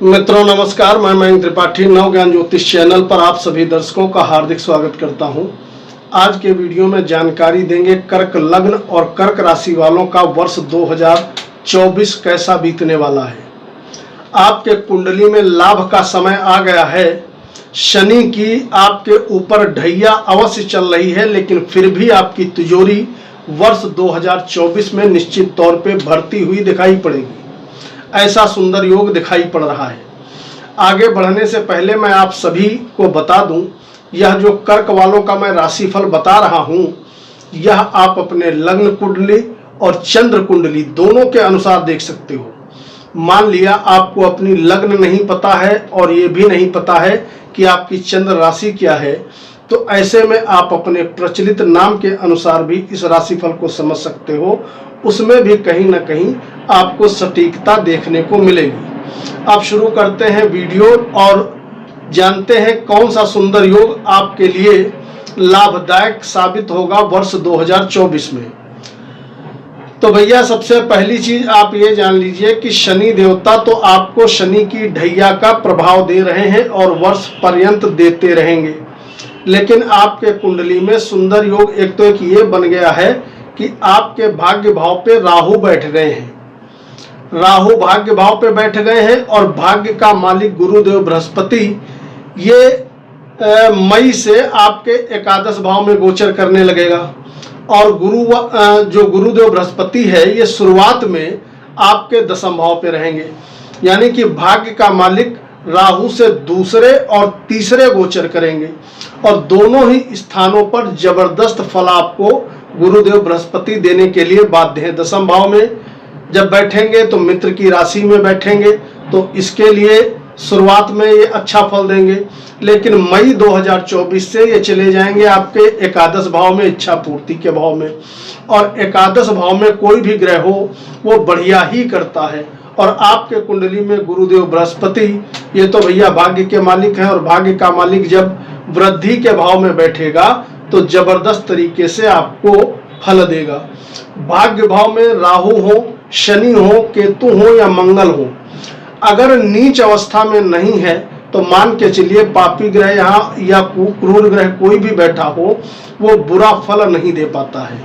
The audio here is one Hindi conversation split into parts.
मित्रों नमस्कार, मैं मयंक त्रिपाठी नव ज्ञान ज्योतिष चैनल पर आप सभी दर्शकों का हार्दिक स्वागत करता हूं। आज के वीडियो में जानकारी देंगे कर्क लग्न और कर्क राशि वालों का वर्ष 2024 कैसा बीतने वाला है। आपके कुंडली में लाभ का समय आ गया है। शनि की आपके ऊपर ढैया अवश्य चल रही है, लेकिन फिर भी आपकी तिजोरी वर्ष 2024 में निश्चित तौर पे भरती हुई दिखाई पड़ेगी। ऐसा सुंदर योग दिखाई पड़ रहा है। आगे बढ़ने से पहले मैं आप सभी को बता दूं, यह जो कर्क वालों का मैं राशिफल बता रहा हूं, यह आप अपने लग्न कुंडली और चंद्र कुंडली दोनों के अनुसार देख सकते हो। मान लिया आपको अपनी लग्न नहीं पता है और ये भी नहीं पता है कि आपकी चंद्र राशि क्या है, तो ऐसे में आप अपने प्रचलित नाम के अनुसार भी इस राशिफल को समझ सकते हो। उसमें भी कहीं ना कहीं आपको सटीकता देखने को मिलेगी। अब शुरू करते हैं वीडियो और जानते हैं कौन सा सुंदर योग आपके लिए लाभदायक साबित होगा वर्ष 2024 में। तो भैया सबसे पहली चीज आप ये जान लीजिए कि शनि देवता तो आपको शनि की ढैया का प्रभाव दे रहे हैं और वर्ष पर्यंत देते रहेंगे, लेकिन आपके कुंडली में सुंदर योग एक तो एक ये बन गया है कि आपके भाग्य भाव पे राहु बैठ गए हैं। राहु भाग्य भाव पे बैठ गए हैं और भाग्य का मालिक गुरुदेव बृहस्पति ये मई से आपके एकादश भाव में गोचर करने लगेगा। और जो गुरुदेव बृहस्पति है ये शुरुआत में आपके दशम भाव पे रहेंगे, यानी कि भाग्य का मालिक राहु से दूसरे और तीसरे गोचर करेंगे और दोनों ही स्थानों पर जबरदस्त फल आपको गुरुदेव बृहस्पति देने के लिए बाध्य है। दशम भाव में जब बैठेंगे तो मित्र की राशि में बैठेंगे, तो इसके लिए शुरुआत में ये अच्छा फल देंगे, लेकिन मई 2024 से ये चले जाएंगे आपके एकादश भाव में, इच्छा पूर्ति के भाव में। और एकादश भाव में कोई भी ग्रह हो वो बढ़िया ही करता है। और आपके कुंडली में गुरुदेव बृहस्पति ये तो भैया भाग्य के मालिक हैं, और भाग्य का मालिक जब वृद्धि के भाव में बैठेगा तो जबरदस्त तरीके से आपको फल देगा। भाग्य भाव में राहु हो, शनि हो, केतु हो या मंगल हो, अगर नीच अवस्था में नहीं है तो मान के चलिए पापी ग्रह यहाँ या क्रूर ग्रह कोई भी बैठा हो वो बुरा फल नहीं दे पाता है।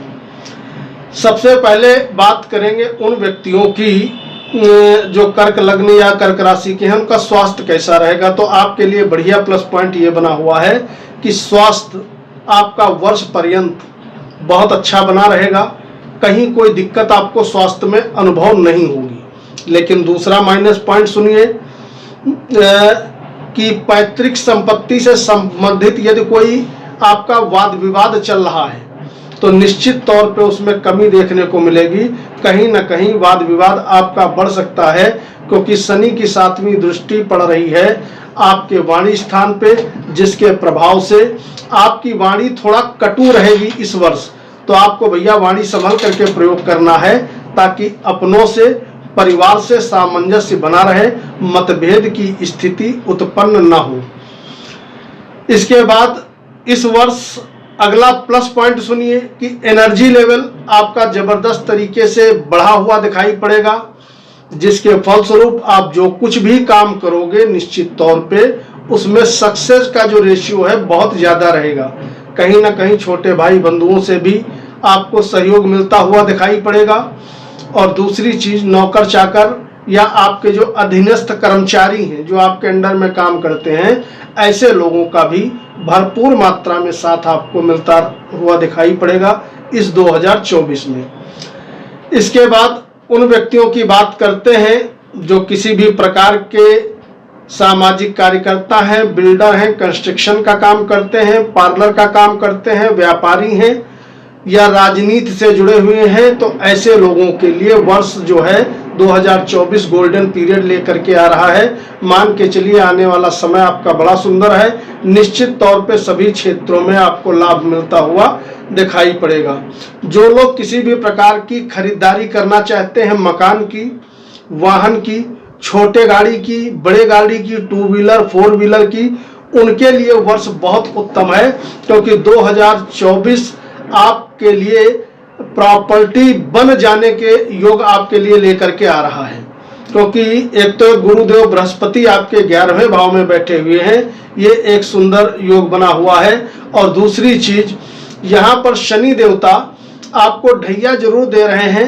सबसे पहले बात करेंगे उन व्यक्तियों की जो कर्क लग्न या कर्क राशि के हैं, उनका स्वास्थ्य कैसा रहेगा। तो आपके लिए बढ़िया प्लस पॉइंट ये बना हुआ है कि स्वास्थ्य आपका वर्ष पर्यंत बहुत अच्छा बना रहेगा। कहीं कोई दिक्कत आपको स्वास्थ्य में अनुभव नहीं होगी। लेकिन दूसरा माइनस पॉइंट सुनिए कि पैतृक संपत्ति से संबंधित यदि कोई आपका वाद विवाद चल रहा है तो निश्चित तौर पे उसमें कमी देखने को मिलेगी। कहीं ना कहीं वाद विवाद आपका बढ़ सकता है, क्योंकि शनि की 7वीं दृष्टि पड़ रही है आपके वाणी स्थान पे, जिसके प्रभाव से आपकी वाणी थोड़ा कटु रहेगी इस वर्ष। तो आपको भैया वाणी संभल करके प्रयोग करना है, ताकि अपनों से परिवार से सामंजस्य बना रहे, मतभेद की स्थिति उत्पन्न न हो। इसके बाद इस वर्ष अगला प्लस पॉइंट सुनिए कि एनर्जी लेवल आपका जबरदस्त तरीके से बढ़ा हुआ दिखाई पड़ेगा, जिसके फलस्वरूप आप जो कुछ भी काम करोगे निश्चित तौर पे उसमें सक्सेस का जो रेशियो है बहुत ज्यादा रहेगा। कहीं ना कहीं छोटे भाई बंधुओं से भी आपको सहयोग मिलता हुआ दिखाई पड़ेगा। और दूसरी चीज, नौकर चाकर या आपके जो अधीनस्थ कर्मचारी हैं जो आपके अंडर में काम करते हैं, ऐसे लोगों का भी भरपूर मात्रा में साथ आपको मिलता हुआ दिखाई पड़ेगा इस 2024 में। इसके बाद उन व्यक्तियों की बात करते हैं जो किसी भी प्रकार के सामाजिक कार्यकर्ता हैं, बिल्डर हैं, कंस्ट्रक्शन का काम करते हैं, पार्लर का काम करते हैं, व्यापारी हैं या राजनीति से जुड़े हुए हैं। तो ऐसे लोगों के लिए वर्ष जो है 2024 गोल्डन पीरियड लेकर के आ रहा है। मान के चलिए आने वाला समय आपका बड़ा सुंदर है। निश्चित तौर पे सभी क्षेत्रों में आपको लाभ मिलता हुआ दिखाई पड़ेगा। जो लोग किसी भी प्रकार की खरीदारी करना चाहते हैं, मकान की, वाहन की, छोटे गाड़ी की, बड़े गाड़ी की, 2 व्हीलर 4 व्हीलर की, उनके लिए वर्ष बहुत उत्तम है, क्योंकि 2024 आपके लिए प्रॉपर्टी बन जाने के योग आपके लिए लेकर के आ रहा है। क्योंकि एक तो गुरुदेव बृहस्पति आपके 11वें भाव में बैठे हुए हैं, ये एक सुंदर योग बना हुआ है। और दूसरी चीज, यहाँ पर शनि देवता आपको ढैया जरूर दे रहे हैं,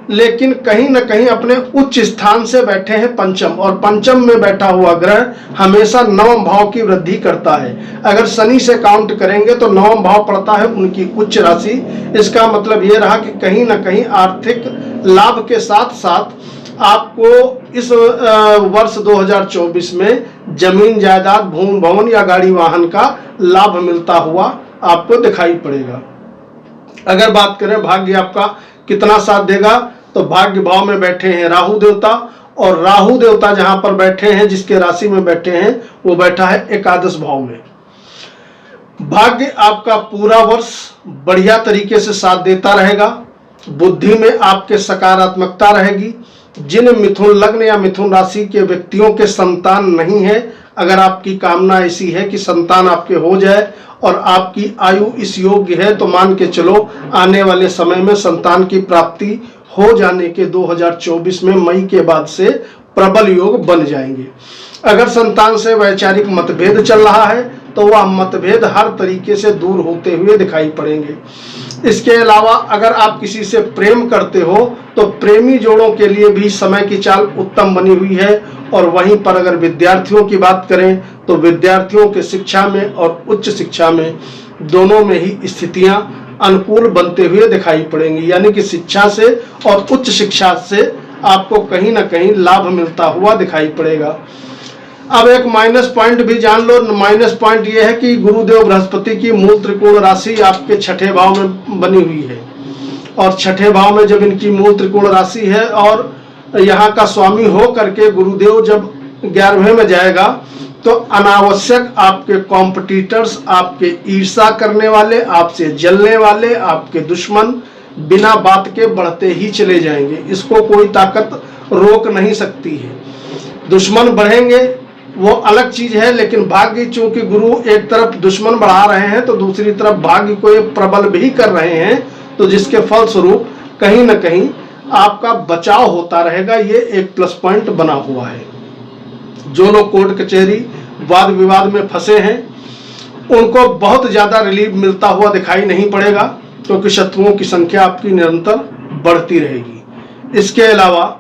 लेकिन कहीं न कहीं अपने उच्च स्थान से बैठे हैं पंचम, और पंचम में बैठा हुआ ग्रह हमेशा नवम भाव की वृद्धि करता है। अगर शनि से काउंट करेंगे तो नवम भाव पड़ता है उनकी उच्च राशि। इसका मतलब ये रहा कि कहीं न कहीं आर्थिक लाभ के साथ साथ आपको इस वर्ष 2024 में जमीन जायदाद, भूमि भवन या गाड़ी वाहन का लाभ मिलता हुआ आपको दिखाई पड़ेगा। अगर बात करें भाग्य आपका कितना साथ देगा, तो भाग्य भाव में बैठे हैं राहु देवता, और राहु देवता जहां पर बैठे हैं, जिसके राशि में बैठे हैं, वो बैठा है एकादश भाव में। भाग्य आपका पूरा वर्ष बढ़िया तरीके से साथ देता रहेगा। बुद्धि में आपके सकारात्मकता रहेगी। जिन मिथुन लग्न या मिथुन राशि के व्यक्तियों के संतान नहीं है, अगर आपकी कामना ऐसी है कि संतान आपके हो जाए और आपकी आयु इस योग्य है, तो मान के चलो आने वाले समय में संतान की प्राप्ति हो जाने के 2024 में मई के बाद से प्रबल योग बन जाएंगे। अगर संतान से वैचारिक मतभेद चल रहा है, तो वह मतभेद हर तरीके से दूर होते हुए दिखाई पड़ेंगे। इसके अलावा अगर आप किसी से प्रेम करते हो, तो प्रेमी जोड़ों के लिए भी समय की चाल उत्तम बनी हुई है। और वहीं पर अगर विद्यार्थियों की बात करें, तो विद्यार्थियों के शिक्षा में और उच्च शिक्षा में दोनों में ही स्थितियां अनुकूल बनते हुए दिखाई पड़ेंगी। यानी कि शिक्षा से और उच्च शिक्षा से आपको कहीं ना कहीं लाभ मिलता हुआ दिखाई पड़ेगा। अब एक माइनस पॉइंट भी जान लो। माइनस पॉइंट ये है कि गुरुदेव बृहस्पति की मूल त्रिकोण राशि आपके छठे भाव में बनी हुई है, और छठे भाव में जब इनकी मूल त्रिकोण राशि है और यहाँ का स्वामी हो करके गुरुदेव जब 11वें में जाएगा, तो अनावश्यक आपके कॉम्पिटिटर्स, आपके ईर्ष्या करने वाले, आपसे जलने वाले, आपके दुश्मन बिना बात के बढ़ते ही चले जाएंगे। इसको कोई ताकत रोक नहीं सकती है। दुश्मन बढ़ेंगे वो अलग चीज है, लेकिन भाग्य, चूंकि गुरु एक तरफ दुश्मन बढ़ा रहे हैं तो दूसरी तरफ भाग्य को ये प्रबल भी कर रहे हैं, तो जिसके फलस्वरूप कहीं न कहीं आपका बचाव होता रहेगा। ये एक प्लस पॉइंट बना हुआ है। जो लोग कोर्ट कचहरी वाद विवाद में फंसे हैं, उनको बहुत ज्यादा रिलीफ मिलता हुआ दिखाई नहीं पड़ेगा, क्योंकि शत्रुओं की संख्या आपकी निरंतर बढ़ती रहेगी। इसके अलावा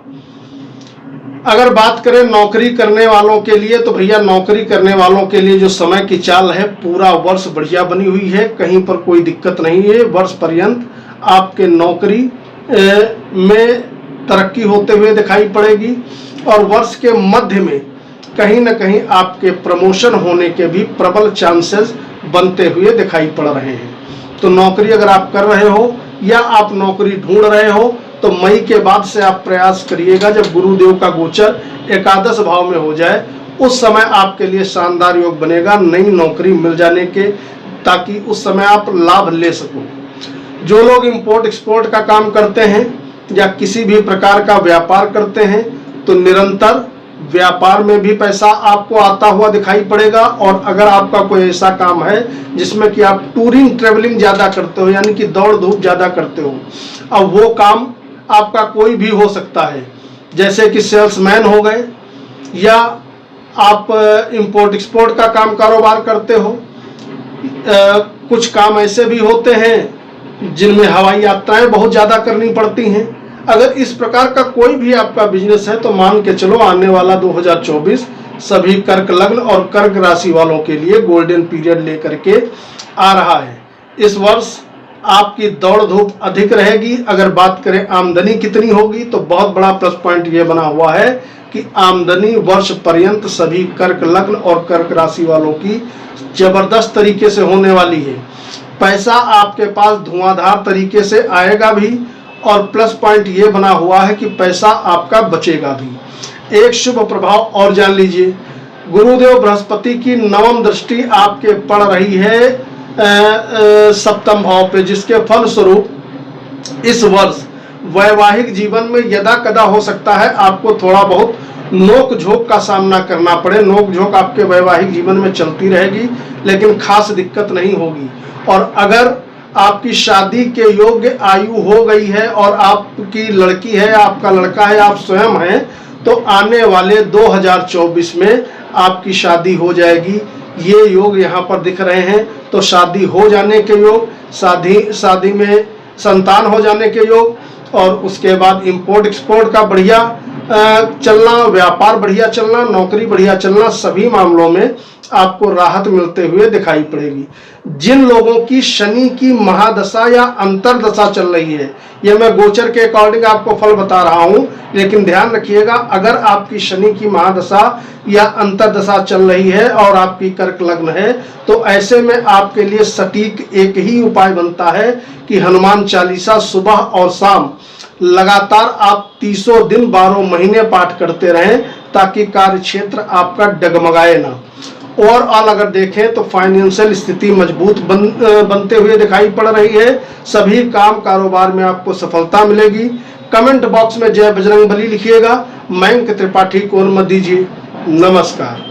अगर बात करें नौकरी करने वालों के लिए, तो भैया नौकरी करने वालों के लिए जो समय की चाल है, पूरा वर्ष बढ़िया बनी हुई है, कहीं पर कोई दिक्कत नहीं है। वर्ष पर्यंत आपके नौकरी में तरक्की होते हुए दिखाई पड़ेगी, और वर्ष के मध्य में कहीं न कहीं आपके प्रमोशन होने के भी प्रबल चांसेस बनते हुए दिखाई पड़ रहे हैं। तो नौकरी अगर आप कर रहे हो या आप नौकरी ढूंढ रहे हो, तो मई के बाद से आप प्रयास करिएगा, जब गुरुदेव का गोचर एकादश भाव में हो जाए, उस समय आपके लिए शानदार योग बनेगा नई नौकरी मिल जाने के, ताकि उस समय आप लाभ ले सको। जो लोग इंपोर्ट एक्सपोर्ट का काम करते हैं या किसी भी प्रकार का व्यापार करते हैं, तो निरंतर व्यापार में भी पैसा आपको आता हुआ दिखाई पड़ेगा। और अगर आपका कोई ऐसा काम है जिसमें कि आप टूरिंग ट्रेवलिंग ज़्यादा करते हो, यानी कि दौड़ धूप ज़्यादा करते हो, अब वो काम आपका कोई भी हो सकता है, जैसे कि सेल्समैन हो गए, या आप इंपोर्ट एक्सपोर्ट का काम कारोबार करते हो। कुछ काम ऐसे भी होते हैं जिनमें हवाई यात्राएं बहुत ज़्यादा करनी पड़ती हैं। अगर इस प्रकार का कोई भी आपका बिजनेस है, तो मान के चलो आने वाला 2024 सभी कर्क लग्न और कर्क राशि वालों के लिए गोल्डन पीरियड लेकर के आ रहा है। इस वर्ष आपकी दौड़ धूप अधिक रहेगी। अगर बात करें आमदनी कितनी होगी, तो बहुत बड़ा प्लस पॉइंट ये बना हुआ है कि आमदनी वर्ष पर्यंत सभी कर्क लग्न और कर्क राशि वालों की जबरदस्त तरीके से होने वाली है। पैसा आपके पास धुआंधार तरीके से आएगा भी, और प्लस पॉइंट ये बना हुआ है कि पैसा आपका बचेगा भी। एक शुभ प्रभाव और जान लीजिए, गुरुदेव बृहस्पति की नवम दृष्टि आपके पड़ रही है सप्तम भाव पे, जिसके फलस्वरूप इस वर्ष वैवाहिक जीवन में यदा कदा हो सकता है आपको थोड़ा बहुत नोक झोंक का सामना करना पड़े। नोक झोंक आपके वैवाहिक जीवन में चलती रहेगी, लेकिन खास दिक्कत नहीं होगी। और अगर आपकी शादी के योग्य आयु हो गई है और आपकी लड़की है, आपका लड़का है, आप स्वयं हैं, तो आने वाले 2024 में आपकी शादी हो जाएगी। ये योग यहाँ पर दिख रहे हैं। तो शादी हो जाने के योग, शादी में संतान हो जाने के योग, और उसके बाद इंपोर्ट एक्सपोर्ट का बढ़िया चलना, व्यापार बढ़िया चलना, नौकरी बढ़िया चलना, सभी मामलों में आपको राहत मिलते हुए दिखाई पड़ेगी। जिन लोगों की शनि की महादशा या अंतरदशा चल रही है, ये मैं गोचर के अकॉर्डिंग आपको फल बता रहा हूं, लेकिन ध्यान रखिएगा, अगर आपकी शनि की महादशा या अंतरदशा चल रही है और आपकी कर्क लग्न है, तो ऐसे में आपके लिए सटीक एक ही उपाय बनता है कि हनुमान चालीसा सुबह और शाम लगातार आप 30 दिन 12 महीने पाठ करते रहें, ताकि कार्य क्षेत्र आपका डगमगाए ना। ओवरऑल अगर देखें तो फाइनेंशियल स्थिति मजबूत बनते हुए दिखाई पड़ रही है। सभी काम कारोबार में आपको सफलता मिलेगी। कमेंट बॉक्स में जय बजरंगबली लिखिएगा। मयंक त्रिपाठी को अनुमति दीजिए। नमस्कार।